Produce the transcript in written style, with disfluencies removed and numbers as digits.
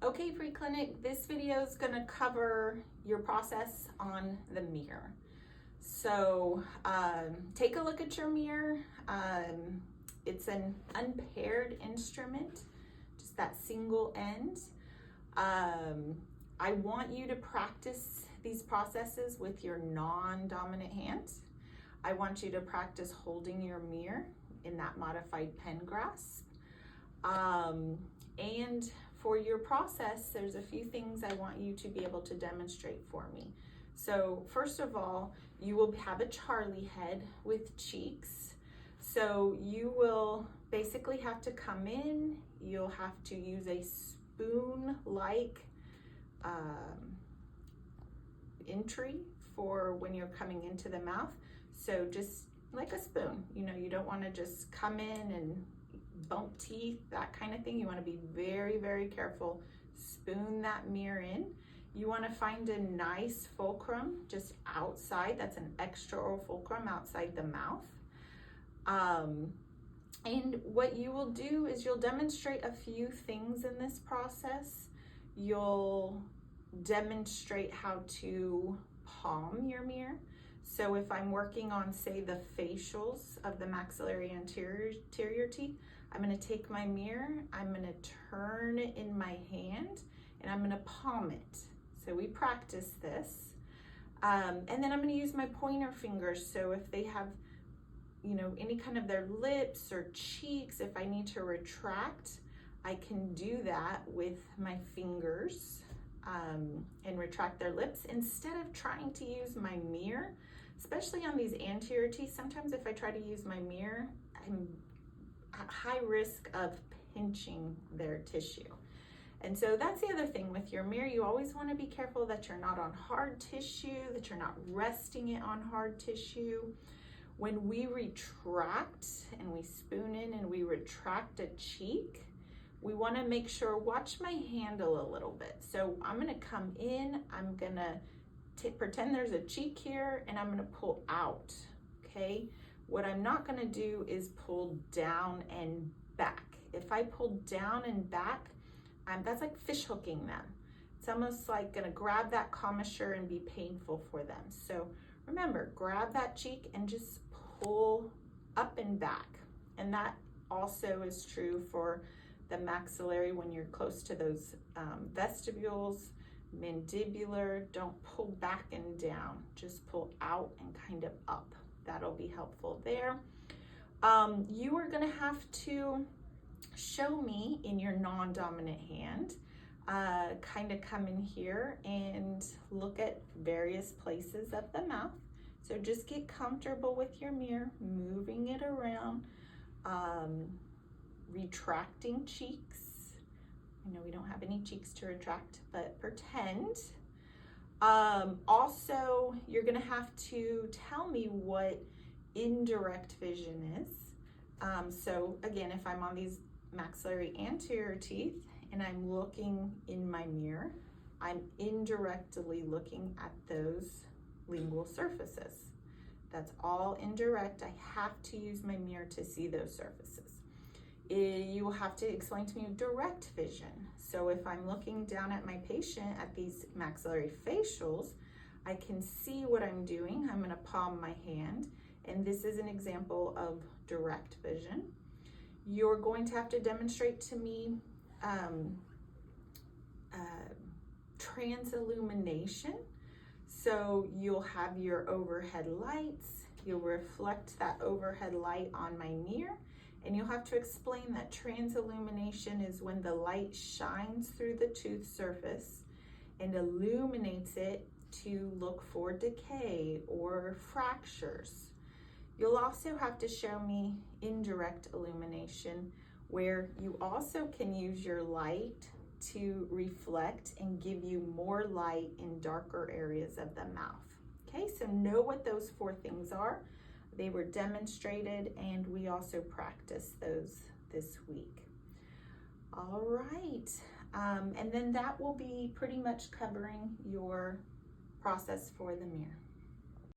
Okay, Free Clinic, this video is going to cover your process on the mirror. So take a look at your mirror. It's an unpaired instrument, just that single end. I want you to practice these processes with your non-dominant hand. I want you to practice holding your mirror in that modified pen grasp. And for your process, there's a few things I want you to be able to demonstrate for me. So first of all, you will have a Charlie head with cheeks. So you will basically have to come in, you'll have to use a spoon-like entry for when you're coming into the mouth. So just like a spoon, you don't want to just come in and bump teeth, that kind of thing. You want to be very, very careful. Spoon that mirror in. You want to find a nice fulcrum just outside. That's an extra oral fulcrum outside the mouth. And what you will do is you'll demonstrate a few things in this process. You'll demonstrate how to palm your mirror. So if I'm working on, say, the facials of the maxillary anterior teeth, I'm going to take my mirror, I'm going to turn it in my hand, and I'm going to palm it. So we practice this. And then I'm going to use my pointer fingers. So if they have, any kind of their lips or cheeks, if I need to retract, I can do that with my fingers and retract their lips instead of trying to use my mirror, especially on these anterior teeth. Sometimes if I try to use my mirror, I'm at high risk of pinching their tissue. And so that's the other thing with your mirror. You always want to be careful that you're not on hard tissue, that you're not resting it on hard tissue. When we retract and we spoon in and we retract a cheek, we want to make sure, watch my handle a little bit. So I'm going to come in, I'm going to pretend there's a cheek here, and I'm going to pull out, okay? What I'm not going to do is pull down and back. If I pull down and back, that's like fish hooking them. It's almost like going to grab that commissure and be painful for them. So remember, grab that cheek and just pull up and back. And that also is true for the maxillary when you're close to those vestibules, mandibular. Don't pull back and down, just pull out and kind of up. That'll be helpful there. You are going to have to show me in your non-dominant hand, kind of come in here and look at various places of the mouth. So just get comfortable with your mirror, moving it around, retracting cheeks. I know we don't have any cheeks to retract, but pretend. Also, you're going to have to tell me what indirect vision is. So again, if I'm on these maxillary anterior teeth and I'm looking in my mirror, I'm indirectly looking at those lingual surfaces. That's all indirect. I have to use my mirror to see those surfaces. You will have to explain to me direct vision. So if I'm looking down at my patient at these maxillary facials, I can see what I'm doing. I'm going to palm my hand, and this is an example of direct vision. You're going to have to demonstrate to me transillumination. So you'll have your overhead lights, you'll reflect that overhead light on my mirror, and you'll have to explain that transillumination is when the light shines through the tooth surface and illuminates it to look for decay or fractures. You'll also have to show me indirect illumination, where you also can use your light to reflect and give you more light in darker areas of the mouth. Okay, so know what those four things are. They were demonstrated, and we also practiced those this week. All right, and then that will be pretty much covering your process for the mirror.